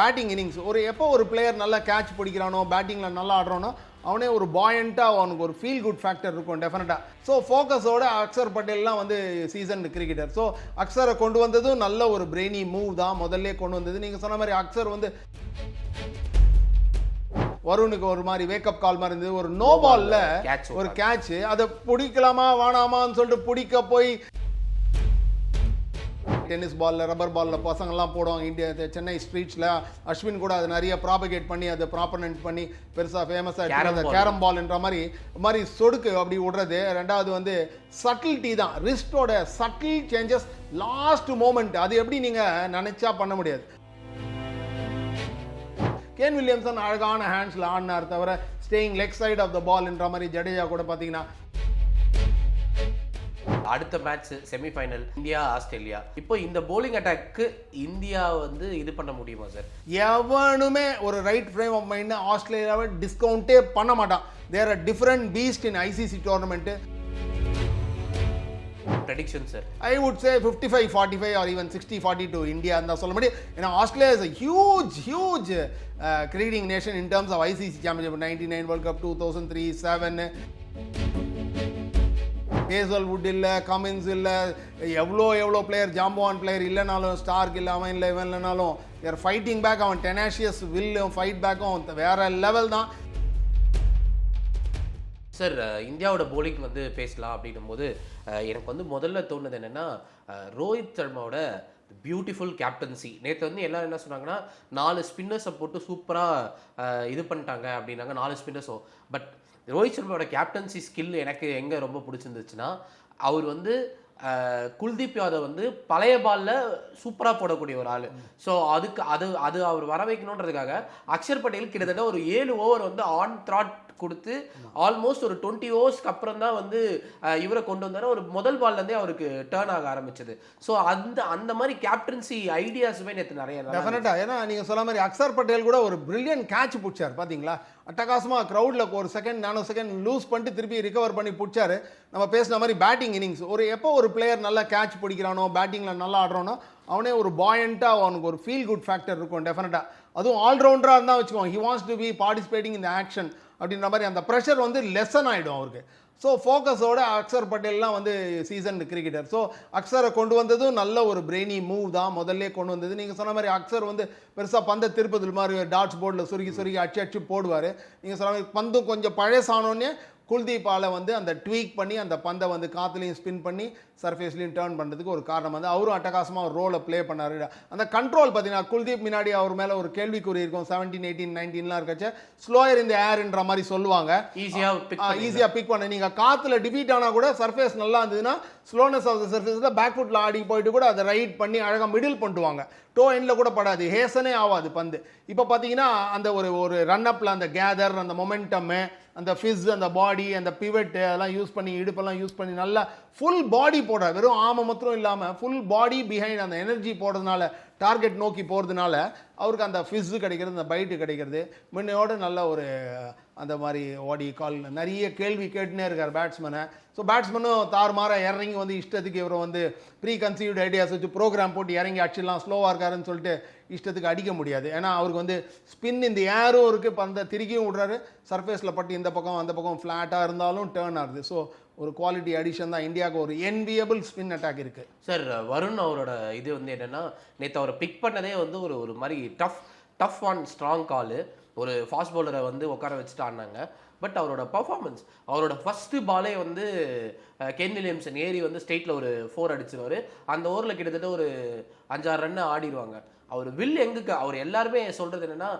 Batting innings எப்போ ஒரு player நல்லா கேட்ச் பிடிக்கிறானோ பேட்டிங்கில் நல்லா ஆடுறானோ அவனே ஒரு பாயண்ட்டாக அவனுக்கு ஒரு ஃபீல் குட் ஃபேக்டர் இருக்கும் டெஃபினட்டாக. ஸோ ஃபோக்கஸோட அக்சர் பட்டேல்லாம் வந்து சீசன் கிரிக்கெட்டர். ஸோ அக்சரை கொண்டு வந்ததும் நல்ல ஒரு பிரெய்னி மூவ் தான் முதல்ல கொண்டு வந்தது. நீங்கள் சொன்ன மாதிரி அக்சர் வந்து வருணுக்கு ஒரு மாதிரி வேக்கப் கால் மாதிரி இருந்தது. ஒரு நோ பால்ல ஒரு கேட்ச், அதை பிடிக்கலாமா வேணாமான்னு சொல்லிட்டு பிடிக்க போய் டென்னிஸ் பால்ல ரப்பர் பால்ல பசங்கள்லாம் போடுவாங்க இந்தியா சென்னை ஸ்ட்ரீட்ஸில். அஸ்வின் கூட அதை நிறைய ப்ராபகேட் பண்ணி அதை ப்ராப்பர்னன்ட் பண்ணி பெருசாக ஃபேமஸாக அந்த கேரம் பால்ன்ற மாதிரி சொடுக்கு அப்படி விடுறது. ரெண்டாவது வந்து சட்டில்ட்டி தான், ரிஸ்டோட சட்டில் சேஞ்சஸ் லாஸ்ட் மோமெண்ட். அது எப்படி நீங்கள் நினைச்சா பண்ண முடியாது. கேன் வில்லியம்சன் அழகான ஹேண்ட்ஸில் ஆடினார் தவிர staying leg side of the பால்ன்ற மாதிரி ஜடேஜா கூட பார்த்தீங்கன்னா. அடுத்த மேட்ச் செமிஃபைனல் இந்தியா ஆஸ்திரேலியா. இப்போ இந்த போலிங் அட்டாக்கு இந்தியா வந்து இது பண்ண முடியுமா சார்? எவனுமே ஒரு ரைட் ஃப்ரேம் ஆஃப் மைண்ட் ஆஸ்திரேலியாவை டிஸ்கவுண்டே பண்ண மாட்டான். There are different beast in ICC tournament. prediction sir? I would say 55-45 or even 60-42 India and சொல்ல முடியும். ஏன்னா Australia is a huge cricketing nation in terms of ICC championship, 99 World Cup, 2003, 7. Hazlewood இல்லை, Cummins இல்லை, எவ்வளோ player ஜாம்பவான் player இல்லைனாலும், Stark இல்லை, அவன் இல்லை, இவன் இல்லைனாலும் தேர் ஃபைட்டிங் பேக். அவன் டெனாஷியஸ் வில்லும் ஃபைட் பேக்கும் வேற லெவல் தான் சார். இந்தியாவோட போலிங் வந்து பேசலாம் அப்படின்னும் போது எனக்கு வந்து முதல்ல தோணுது என்னென்னா, ரோஹித் சர்மாவோட பியூட்டிஃபுல் கேப்டன்சி. நேற்று வந்து எல்லாரும் என்ன சொன்னாங்கன்னா 4 ஸ்பின்னர்ஸை போட்டு சூப்பராக இது பண்ணிட்டாங்க அப்படின்னாங்க, 4 ஸ்பின்னர்ஸோ. பட் ரோஹித் சர்மாவோட கேப்டன்சி ஸ்கில் எனக்கு எங்கே ரொம்ப பிடிச்சிருந்துச்சுன்னா, அவர் வந்து குல்தீப் யாதவ் வந்து பழைய பாலில் சூப்பராக போடக்கூடிய ஒரு ஆள். ஸோ அது அவர் வர வைக்கணுன்றதுக்காக அக்ஷர் பட்டேல் கிட்டத்தட்ட ஒரு 7 ஓவர் வந்து ஆன் த்ராட் கொடுத்து ஆல்மோஸ்ட் ஒரு 20 ஓவர்ஸ்க்கு அப்புறம் தான் வந்து இவரை கொண்டு வந்தாரு. ஒரு முதல் பால்லேருந்தே அவருக்கு டேர்ன் ஆக ஆரம்பிச்சது. ஸோ அந்த மாதிரி கேப்டன்சி ஐடியாஸுமே நேற்று நிறைய. டெஃபினட்டாக ஏன்னா நீங்கள் சொன்ன மாதிரி அக்ஷர் பட்டேல் கூட ஒரு பிரில்லியன்ட் கேட்ச் பிடிச்சார் பார்த்தீங்களா. அட்டகாசமாக க்ரௌடில் ஒரு நானோ செகண்ட் லூஸ் பண்ணிட்டு திருப்பி ரிகவர் பண்ணி பிடிச்சாரு. நம்ம பேசின மாதிரி பேட்டிங் இன்னிங்ஸ் எப்போ ஒரு பிளேயர் நல்லா கேட்ச் பிடிக்கிறானோ பேட்டிங்கில் நல்லா ஆடுறானோ அவனே ஒரு பாயண்ட்டாக அவனுக்கு ஒரு ஃபீல் குட் ஃபேக்டர் இருக்கும் டெஃபினட்டாக. அதுவும் ஆல்ரவுண்டராக இருந்தால் வச்சுக்கோங்க, he wants to be participating in the action அப்படின்ற மாதிரி அந்த ப்ரெஷர் வந்து லெசன் ஆகிடும் அவருக்கு. ஸோ ஃபோக்கஸோட அக்சர் பட்டேல்லாம் வந்து சீசன் கிரிக்கெட்டர். ஸோ அக்சரை கொண்டு வந்ததும் நல்ல ஒரு பிரெய்னி மூவ் தான் முதல்ல கொண்டு வந்தது. நீங்கள் சொன்ன மாதிரி அக்சர் வந்து பெருசாக பந்தை திருப்பதில் மாதிரி டாட்ஸ் போர்டில் சுருக்கி அடிச்சு போடுவார். நீங்கள் சொன்ன மாதிரி பந்தும் கொஞ்சம் பழசானோடனே குல்தீப்பால் வந்து அந்த ட்வீக் பண்ணி அந்த பந்தை வந்து காற்றுலையும் ஸ்பின் பண்ணி சர்ஃபேஸ்லையும் டேர்ன் பண்ணுறதுக்கு ஒரு காரணம் வந்து அவரும் அட்டகாசமாக ஒரு ரோலை ப்ளே பண்ணார். அந்த கண்ட்ரோல் பார்த்தீங்கன்னா குல்தீப் முன்னாடி அவர் மேலே ஒரு கேள்விக்குறி இருக்கும். 17, 18, 19 இருக்கச்சு ஸ்லோயர் இந்த ஏர்ன்ற மாதிரி சொல்லுவாங்க. ஈஸியாக பிக் பண்ண. நீங்கள் காற்றுல டிஃபீட் ஆனால் கூட சர்ஃபேஸ் நல்லா இருந்ததுன்னா ஸ்லோனஸ் ஆஃப் த சர்ஃபேஸில் பேக்ஃபுட்டில் ஆடி போயிட்டு கூட அதை ரைட் பண்ணி அழகாக மிடில் பண்ணுவாங்க. டோ எண்டில் கூட படாது, ஹேசனே ஆகாது பந்து. இப்போ பார்த்தீங்கன்னா அந்த ஒரு ரன்அப்பில் அந்த கேதர், அந்த மொமெண்டம்மு, அந்த ஃபிஸ், அந்த பாடி, அந்த பிவெட்டு அதெல்லாம் யூஸ் பண்ணி, இடுப்பெல்லாம் யூஸ் பண்ணி நல்லா ஃபுல் பாடி போடுற, வெறும் ஆமை மாத்திரம் இல்லாமல் ஃபுல் பாடி பிஹைண்ட் அந்த எனர்ஜி போடுறதுனால, டார்கெட் நோக்கி போகிறதுனால அவருக்கு அந்த ஃபிஸ்ஸு கிடைக்கிறது, அந்த பைட்டு கிடைக்கிறது. முன்னையோடு நல்ல ஒரு அந்த மாதிரி ஓடி கால் நிறைய கேள்வி கேட்டுனே இருக்கார் பேட்ஸ்மேனை. ஸோ பேட்ஸ்மேனும் தாறுமாற இறங்கி வந்து இஷ்டத்துக்கு இவரை வந்து ப்ரீ கன்சீவ்டு ஐடியாஸ் வச்சு ப்ரோக்ராம் போட்டு இறங்கி அடிச்சிடலாம், ஸ்லோவாக இருக்காருன்னு சொல்லிட்டு இஷ்டத்துக்கு அடிக்க முடியாது. ஏன்னா அவருக்கு வந்து ஸ்பின் இந்த ஏரும் இருக்குது, பந்த திருக்கியும் விடுறாரு, சர்ஃபேஸில் பட்டு இந்த பக்கம் அந்த பக்கம் ஃப்ளாட்டாக இருந்தாலும் டேர்ன் ஆகுது. ஸோ ஒரு குவாலிட்டி அடிஷன் தான். இந்தியாவுக்கு ஒரு என்வியபிள் ஸ்பின் அட்டாக் இருக்குது. சார் வருண் அவரோட இது வந்து என்னென்னா, நேற்று அவரை பிக் பண்ணதே வந்து ஒரு மாதிரி டஃப் ஒன் ஸ்ட்ராங் காலு. ஒரு ஃபாஸ்ட் பவுலரை வந்து உட்கார வச்சுட்டு ஆடினாங்க. பட் அவரோட பர்ஃபார்மன்ஸ், அவரோட ஃபஸ்ட்டு பாலே வந்து கேன் வில்லியம்சன் ஏறி வந்து ஸ்டேட்டில் ஒரு 4 அடிச்சிருவார். அந்த ஓவரில் கிட்டத்தட்ட ஒரு 5-6 ரன்னு ஆடிடுவாங்க. அவர் வில் எங்குக்கு அவர் எல்லாருமே சொல்கிறது என்னென்னா,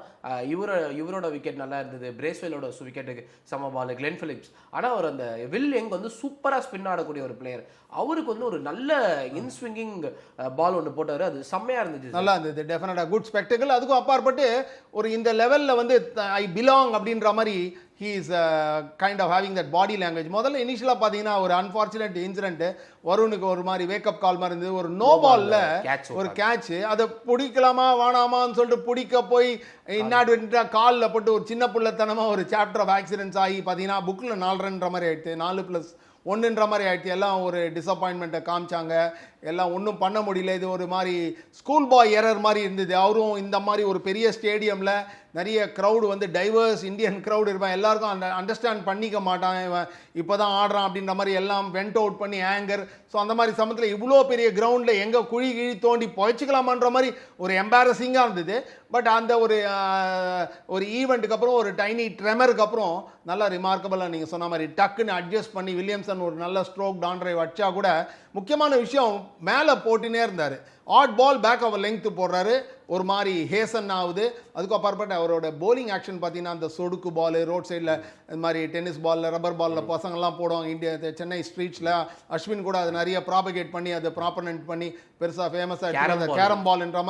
இவரோட விக்கெட் நல்லா இருந்தது, பிரேஸ்வெல்லோட விக்கெட்டுக்கு சம பால், கிளென் பிலிப்ஸ். ஆனால் அவர் அந்த வில் எங் வந்து சூப்பராக ஸ்பின் ஆடக்கூடிய ஒரு பிளேயர். அவருக்கு வந்து ஒரு நல்ல இன்ஸ்விங்கிங் பால் ஒன்று போட்டார், அது செம்மையாக இருந்துச்சு, நல்லா இருந்தது. டெஃபினட்டாக குட் ஸ்பெக்டக்கிள். அதுக்கும் அப்பாற்பட்டு ஒரு இந்த லெவலில் வந்து ஐ பிலாங் அப்படின்ற மாதிரி he is kind of having that body language. முதல்ல இனிஷியலாக பார்த்தீங்கன்னா ஒரு அன்ஃபார்ச்சுனேட் இன்சிடென்ட், வருணுக்கு ஒரு மாதிரி வேக்கப் கால் மாதிரி இருந்தது. ஒரு நோ பால்ல ஒரு கேட்ச், அதை பிடிக்கலாமா வேணாமான்னு சொல்லிட்டு பிடிக்க போய் இன்னாட்வென்ட்டாக காலில் போட்டு ஒரு சின்ன பிள்ளைத்தனமாக ஒரு சாப்டர் ஆஃப் ஆக்சிடென்ட்ஸ் ஆகி பார்த்தீங்கன்னா புக்கில் 4 ரன்ற மாதிரி ஆயிடுச்சு, 4+1ன்ற மாதிரி ஆயிடுச்சு. எல்லாம் ஒரு டிசப்பாயின்மெண்ட்டை காமிச்சாங்க. எல்லாம் ஒன்றும் பண்ண முடியல. இது ஒரு மாதிரி ஸ்கூல் பாய் எரர் மாதிரி இருந்தது. அவரும் இந்த மாதிரி ஒரு பெரிய ஸ்டேடியமில் நிறைய க்ரௌடு வந்து டைவர்ஸ் இந்தியன் க்ரௌடு இருப்பான், எல்லாருக்கும் அந்த அண்டர்ஸ்டாண்ட் பண்ணிக்க மாட்டான், இவன் இப்போ தான் ஆடுறான் அப்படின்ற மாதிரி எல்லாம் வெண்ட் அவுட் பண்ணி ஆங்கர். ஸோ அந்த மாதிரி சமயத்தில் இவ்வளோ பெரிய கிரவுண்டில் எங்கே குழி கிழி தோண்டி புழைச்சிக்கலாமான்ற மாதிரி ஒரு எம்பாரசிங்காக இருந்தது. பட் அந்த ஒரு ஈவெண்ட்டுக்கு அப்புறம் ஒரு டைனி ட்ரெமருக்கு அப்புறம் நல்லா ரிமார்க்கபிளாக நீங்கள் சொன்ன மாதிரி டக்குன்னு அட்ஜஸ்ட் பண்ணி வில்லியம்சன் ஒரு நல்ல ஸ்ட்ரோக் டான் டிரைவ் அடிச்சா கூட முக்கியமான விஷயம் மேலே போட்டுனே இருந்தார். ஆட் பால் பேக் அவர் லெங்க்த்து போடுறாரு, ஒரு மாதிரி ஹேசன் ஆகுது. அதுக்கு அப்பாற்பட்ட அவரோட போலிங் ஆக்ஷன் பார்த்தீங்கன்னா அந்த சொடுக்கு பால் ரோட் சைடில் இந்த மாதிரி டென்னிஸ் பாலில் ரப்பர் பாலில் பசங்கள்லாம் போடுவாங்க இந்தியா சென்னை ஸ்ட்ரீட்ஸில். அஸ்வின் கூட அதை நிறைய ப்ராபகேட் பண்ணி அதை ப்ராப்பர்னன்ட் பண்ணி பெருசாக ஃபேமஸாக அந்த கேரம் பால்ன்ற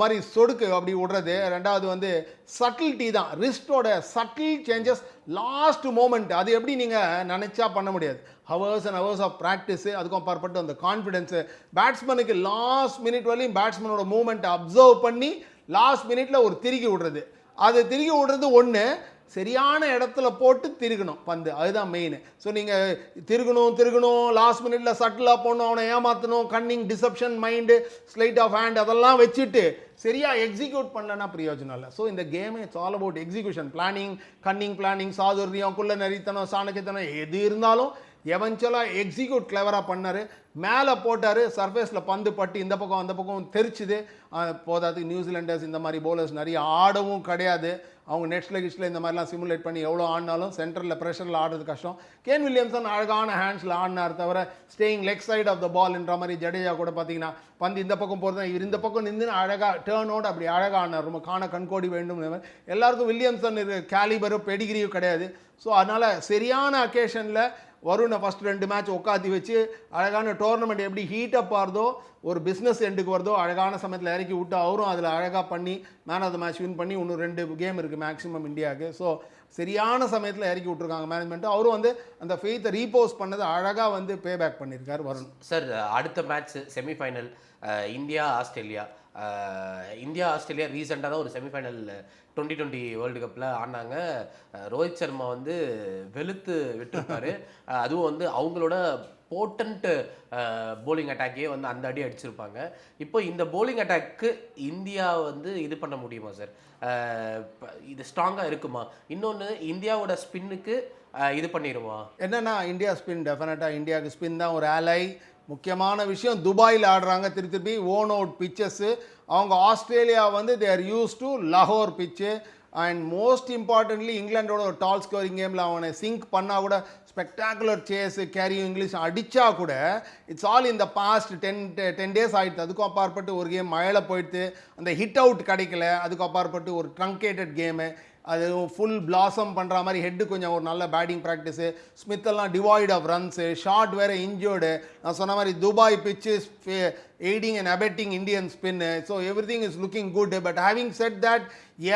மாதிரி சொடுக்கு அப்படி விடுறது. ரெண்டாவது வந்து சட்டில்ட்டி தான், ரிஸ்டோட சட்டில் சேஞ்சஸ் லாஸ்ட் மோமெண்ட். அது எப்படி நீங்கள் நினச்சா பண்ண முடியாது. Hours and hours of practice, அதுக்கும் அப்பாற்பட்டு அந்த கான்ஃபிடென்ஸு. பேட்ஸ்மேனுக்கு லாஸ்ட் மினிட் வரையும் பேட்ஸ்மேனோட மூவ்மெண்ட்டை அப்சர்வ் பண்ணி லாஸ்ட் மினிட்ல ஒரு திருகி விடுறது. அது திருகி விடுறது ஒன்று, சரியான இடத்துல போட்டு திருகணும் பந்து, அதுதான் மெயின். ஸோ நீங்கள் திருகணும் லாஸ்ட் மினிட்ல சட்டிலாக போடணும், அவனை ஏமாற்றணும், cunning deception mind sleight of hand அதெல்லாம் வச்சுட்டு சரியாக எக்ஸிக்யூட் பண்ணலன்னா பிரயோஜனம் இல்லை. ஸோ இந்த கேமே it's all about execution, planning, cunning planning, சாதுரியம், குள்ள நரித்தனம், சாணக்கியத்தனம் எது இருந்தாலும் எவென்ச்சுவலாக எக்ஸிக்யூட் கிளவராக பண்ணார். மேலே போட்டார், சர்ஃபேஸில் பந்து பட்டு இந்த பக்கம் அந்த பக்கம் தெரிச்சுது. போதாதுக்கு நியூசிலாண்டர்ஸ் இந்த மாதிரி போலர்ஸ் நிறைய ஆடவும் கிடையாது. அவங்க நெட்ஸில் கிட்ஸில் இந்த மாதிரிலாம் சிமுலேட் பண்ணி எவ்வளோ ஆடினாலும் சென்டரில் ப்ரெஷரில் ஆடுறது கஷ்டம். கேன் வில்லியம்சன் அழகான ஹேண்ட்ஸில் ஆடினார், தவிர staying leg side of the பால்ன்ற மாதிரி. ஜடேஜா கூட பார்த்தீங்கன்னா பந்து இந்த பக்கம் போகிறது, இவர் இந்த பக்கம் நின்று அழகாக டேர்ன் அவுட் அப்படி அழகாக ஆடினார். ரொம்ப காண கண்கோடி வேண்டும். எல்லாருக்கும் வில்லியம்சன் கேலிபரும் பெடிகிரியும் கிடையாது. ஸோ அதனால் சரியான அக்கேஷனில் வருணை ஃபஸ்ட் 2 மேட்ச் உட்காத்தி வச்சு அழகான டோர்னமெண்ட் எப்படி ஹீட்டப் ஆகிறதோ, ஒரு பிஸ்னஸ் எண்டுக்கு வருதோ அழகான சமயத்தில் இறக்கி விட்டு அவரும் அதில் அழகாக பண்ணி man of the match win பண்ணி இன்னும் 2 கேம் இருக்குது மேக்ஸிமம் இந்தியாவுக்கு. ஸோ சரியான சமயத்தில் இறக்கி விட்டுருக்காங்க மேனேஜ்மெண்ட்டு. அவரும் வந்து அந்த ஃபெய்த்தை ரீபோஸ் பண்ணதை அழகாக வந்து பே பேக் பண்ணியிருக்கார் வருண். சார் அடுத்த மேட்ச் செமிஃபைனல் இந்தியா ஆஸ்திரேலியா ரீசெண்டாக தான் ஒரு செமிஃபைனல் 2020 வேர்ல்டு கப்பில் ஆடினாங்க. ரோஹித் சர்மா வந்து வெளுத்து விட்டுருப்பாரு. அதுவும் வந்து அவங்களோட போட்டன்ட் போலிங் அட்டாக்கே வந்து அந்த அடி அடிச்சிருப்பாங்க. இப்போ இந்த போலிங் அட்டாக்கு இந்தியா வந்து இது பண்ண முடியுமா சார்? இது ஸ்ட்ராங்காக இருக்குமா? இன்னொன்று இந்தியாவோட ஸ்பின்னுக்கு இது பண்ணிடுமா? என்னென்னா இந்தியா ஸ்பின் டெஃபினட்டாக இந்தியாவுக்கு ஸ்பின் தான் ஒரு ஆலை. முக்கியமான விஷயம் துபாயில் ஆடுறாங்க, திருப்பி ஓன் அவுட் பிச்சஸ்ஸு. அவங்க ஆஸ்திரேலியா வந்து தேர் யூஸ் டு லாகோர் பிச்சு. அண்ட் மோஸ்ட் இம்பார்ட்டன்ட்லி இங்கிலாண்டோட ஒரு டால் ஸ்கோரிங் கேமில் அவனை சிங்க் பண்ணால் கூட ஸ்பெக்டாகுலர் சேஸு கேரியும் இங்கிலீஷ் அடித்தா கூட இட்ஸ் ஆல் இந்த பாஸ்ட் 10 டேஸ் ஆகிடுது. அதுக்கும் அப்பாற்பட்டு ஒரு கேம் மழையில் போயிடுது, அந்த ஹிட் அவுட் கிடைக்கல. அதுக்கு அப்பாற்பட்டு ஒரு ட்ரங்கேட்டட் கேமு, அது ஃபுல் பிளாசம் பண்ணுற மாதிரி. ஹெட்டு கொஞ்சம் ஒரு நல்ல பேட்டிங் ப்ராக்டிஸு, ஸ்மித்தெல்லாம் டிவாய்ட் ஆஃப் ரன்ஸு, ஷார்ட் வேறு இன்ஜோர்டு. நான் சொன்ன மாதிரி Dubai pitch aiding and abetting Indian spin. So every thing is looking good. But having said that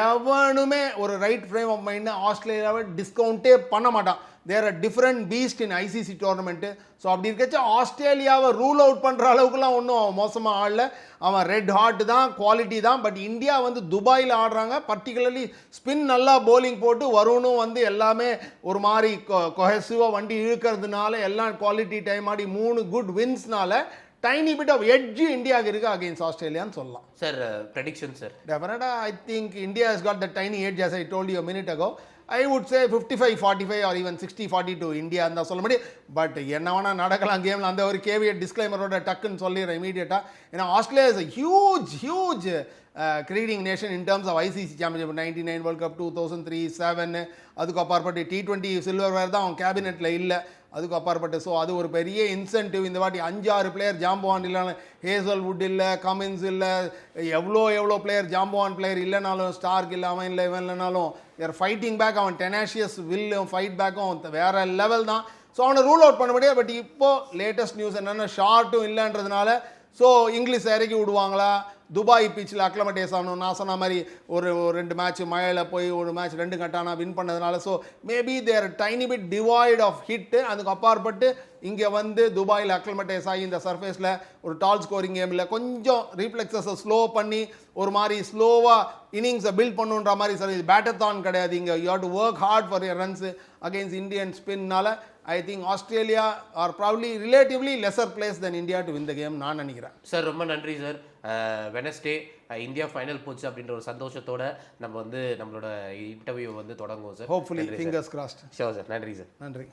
எவனுமே ஒரு ரைட் ஃப்ரேம் ஆஃப் மைண்ட் ஆஸ்திரேலியாவை டிஸ்கவுண்ட்டே பண்ண மாட்டான். There are different beast in ICC tournament. So அப்படி இருக்கச்சா ஆஸ்திரேலியாவை ரூல் அவுட் பண்ணுற அளவுக்குலாம் ஒன்றும் மோசமாக ஆடல. அவன் ரெட் ஹார்ட் தான், குவாலிட்டி தான். பட் இந்தியா வந்து துபாயில் ஆடுறாங்க, பர்டிகுலர்லி ஸ்பின் நல்லா போலிங் போட்டு வருணும் வந்து எல்லாமே ஒரு மாதிரி கொஹெசிவாக வண்டி இழுக்கிறதுனால எல்லாம் குவாலிட்டி டைம் ஆடி 3 குட் வின்ஸ்னால டைனி பிட் ஆஃப் எட்ஜ் இந்தியாவுக்கு இருக்குது அகெயின்ஸ்ட் ஆஸ்திரேலியான்னு சொல்லலாம். Sir prediction sir? டெஃபினட்டாக I think India has got the tiny edge as I told you a minute ago. I would say 55-45 or even 60-42 India தான் சொல்ல முடியும். பட் என்ன வேணால் நடக்கலாம் கேமில். அந்த ஒரு கேவியட் டிஸ்க்ளைமரோட டக்குன்னு சொல்லிடுறேன் இமீடியட்டாக. ஏன்னா Australia is a huge cricketing nation in terms of ICC championship. 99 world cup, 2003, 7 அதுக்கு அப்பாற்பட்டு T20 சில்வர் வேர் தான் அவன் கேபினெட்டில் இல்லை. அதுக்கு அப்பாற்பட்டு ஸோ அது ஒரு பெரிய இன்சென்டிவ். இந்த வாட்டி 5-6 பிளேயர் ஜாம்பவான் இல்லைனாலும், ஹேசல்வுட் இல்லை, கமின்ஸ் இல்லை, எவ்வளோ பிளேயர் ஜாம்பவான் பிளேயர் இல்லைனாலும், ஸ்டார்க் இல்லை, அவன் இல்லை, இவன் இல்லைனாலும் தேர் ஃபைட்டிங் பேக். அவன் டெனாஷியஸ் வில்லும் ஃபைட் பேக்கும் வேறு லெவல் தான். ஸோ அவனை ரூல் அவுட் பண்ண முடியாது. பட் இப்போது லேட்டஸ்ட் நியூஸ் என்னென்னா ஷார்ட்டும் இல்லைன்றதுனால ஸோ இங்கிலீஷ் இறக்கி விடுவாங்களா, துபாய் பீச்சில் அக்ளமேட்டேஸ் ஆகணும். நான் சொன்ன மாதிரி ஒரு 2 மேட்ச் மழையில் போய் ஒரு மேட்ச் 2 கட்டானா வின் பண்ணதுனால so maybe there tiny bit devoid of hit. அதுக்கு அப்பாற்பட்டு இங்கே வந்து துபாயில் அக்ளமேட்டேஸ் ஆகி இந்த சர்ஃபேஸில் ஒரு டால் ஸ்கோரிங் கேமில் கொஞ்சம் ரீஃப்ளெக்ஸஸை ஸ்லோ பண்ணி ஒரு மாதிரி ஸ்லோவாக இன்னிங்ஸை பில்ட் பண்ணுன்ற மாதிரி. சார் இது பேட்டத்தான் கிடையாது. இங்கே you have to work hard for your runs against Indian ஸ்பின்னால். I think Australia are probably relatively lesser placed than India to win the game நான் நினைக்கிறேன். சார் ரொம்ப நன்றி சார். வெனஸ்டே இந்தியா ஃபைனல் போச்சு அப்படின்ற ஒரு சந்தோஷத்தோட நம்ம வந்து நம்மளோட இன்டர்வியூ வந்து தொடங்குவோம் sir. Hopefully fingers crossed. Sure sir. நன்றி சார். நன்றி.